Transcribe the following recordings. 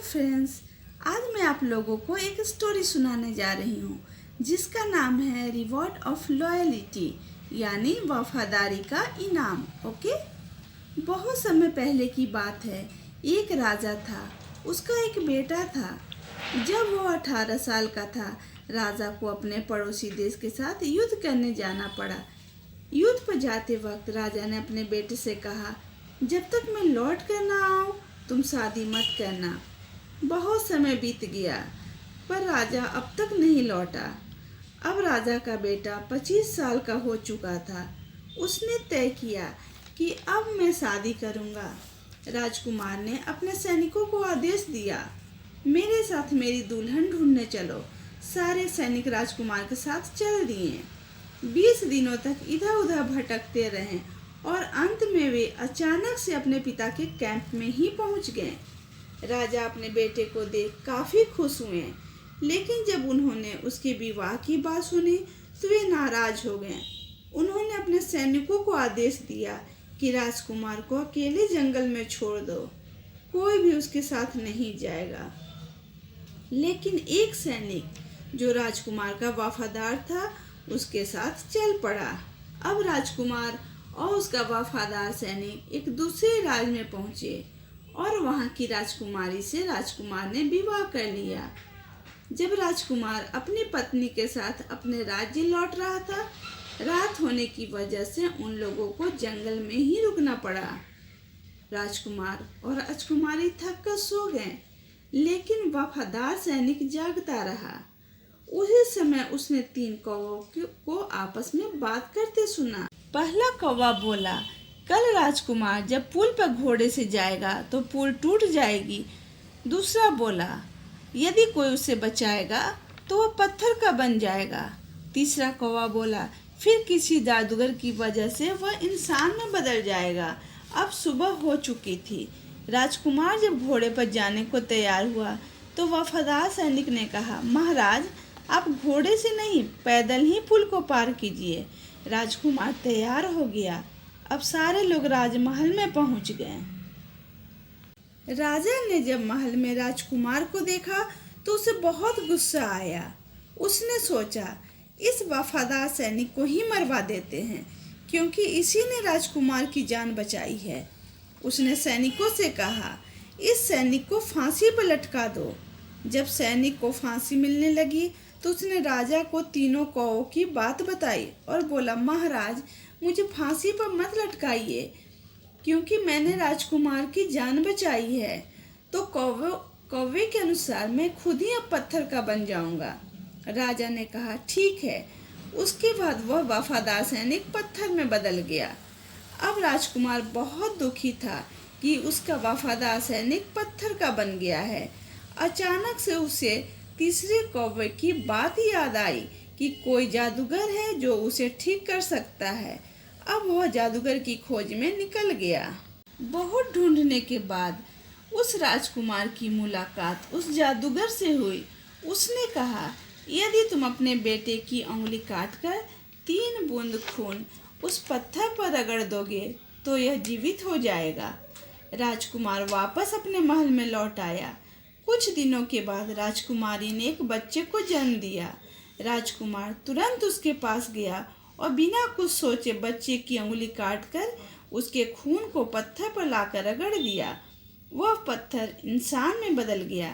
Friends, आज मैं आप लोगों को एक स्टोरी सुनाने जा रही हूँ जिसका नाम है रिवॉर्ड ऑफ लॉयल्टी यानी वफादारी का इनाम। ओके। बहुत समय पहले की बात है। एक राजा था, उसका एक बेटा था। जब वो 18 साल का था, राजा को अपने पड़ोसी देश के साथ युद्ध करने जाना पड़ा। युद्ध पर जाते वक्त राजा ने अपने बेटे से कहा, जब तक मैं लौट कर ना आऊं तुम शादी मत करना। बहुत समय बीत गया पर राजा अब तक नहीं लौटा। अब राजा का बेटा 25 साल का हो चुका था। उसने तय किया कि अब मैं शादी करूंगा। राजकुमार ने अपने सैनिकों को आदेश दिया, मेरे साथ मेरी दुल्हन ढूंढने चलो। सारे सैनिक राजकुमार के साथ चल दिए। 20 दिनों तक इधर उधर भटकते रहे और अंत में वे अचानक से अपने पिता के कैंप में ही पहुंच गए। राजा अपने बेटे को देख काफी खुश हुए, लेकिन जब उन्होंने उसके विवाह की बात सुनी तो वे नाराज हो गए। उन्होंने अपने सैनिकों को आदेश दिया कि राजकुमार को अकेले जंगल में छोड़ दो, कोई भी उसके साथ नहीं जाएगा। लेकिन एक सैनिक जो राजकुमार का वफादार था उसके साथ चल पड़ा। अब राजकुमार और उसका वफादार सैनिक एक दूसरे राज्य में पहुंचे और वहां की राजकुमारी से राजकुमार ने विवाह कर लिया। जब राजकुमार अपनी पत्नी के साथ अपने राज्य लौट रहा था, रात होने की वजह से उन लोगों को जंगल में ही रुकना पड़ा। राजकुमार और राजकुमारी थक कर सो गए, लेकिन वफादार सैनिक जागता रहा। उसी समय उसने 3 कौवों को आपस में बात करते सुना। पहला कौवा बोला, कल राजकुमार जब पुल पर घोड़े से जाएगा तो पुल टूट जाएगी। दूसरा बोला, यदि कोई उसे बचाएगा तो वह पत्थर का बन जाएगा। तीसरा कौवा बोला, फिर किसी जादूगर की वजह से वह इंसान में बदल जाएगा। अब सुबह हो चुकी थी। राजकुमार जब घोड़े पर जाने को तैयार हुआ तो वफादार सैनिक ने कहा, महाराज आप घोड़े से नहीं पैदल ही पुल को पार कीजिए। राजकुमार तैयार हो गया। अब सारे लोग राजमहल में पहुंच गए। राजा ने जब महल में राजकुमार को देखा तो उसे बहुत गुस्सा आया। उसने सोचा, इस वफादार सैनिक को ही मरवा देते हैं, क्योंकि इसी ने राजकुमार की जान बचाई है। उसने सैनिकों से कहा, इस सैनिक को फांसी पर लटका दो। जब सैनिक को फांसी मिलने लगी तो उसने राजा को तीनों कौवों की बात बताई और बोला, महाराज मुझे फांसी पर मत लटकाइए, क्योंकि मैंने राजकुमार की जान बचाई है। तो कौवे के अनुसार मैं खुद ही अब पत्थर का बन जाऊंगा। राजा ने कहा, ठीक है। उसके बाद वह वफादार सैनिक पत्थर में बदल गया। अब राजकुमार बहुत दुखी था कि उसका वफादार सैनिक पत्थर का बन गया है। अचानक से उसे तीसरे कौवे की बात याद आई कि कोई जादूगर है जो उसे ठीक कर सकता है। अब वह जादूगर की खोज में निकल गया। बहुत ढूंढने के बाद उस राजकुमार की मुलाकात उस जादूगर से हुई। उसने कहा, यदि तुम अपने बेटे की उंगली काटकर 3 बूंद खून उस पत्थर पर रगड़ दोगे तो यह जीवित हो जाएगा। राजकुमार वापस अपने महल में लौट आया। कुछ दिनों के बाद राजकुमारी ने एक बच्चे को जन्म दिया। राजकुमार तुरंत उसके पास गया और बिना कुछ सोचे बच्चे की उंगली काटकर उसके खून को पत्थर पर लाकर रगड़ दिया। वह पत्थर इंसान में बदल गया।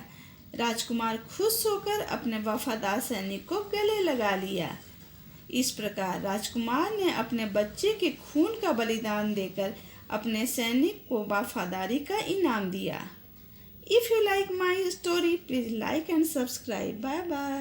राजकुमार खुश होकर अपने वफादार सैनिक को गले लगा लिया। इस प्रकार राजकुमार ने अपने बच्चे के खून का बलिदान देकर अपने सैनिक को वफादारी का इनाम दिया। If you like my story, please like and subscribe. Bye bye.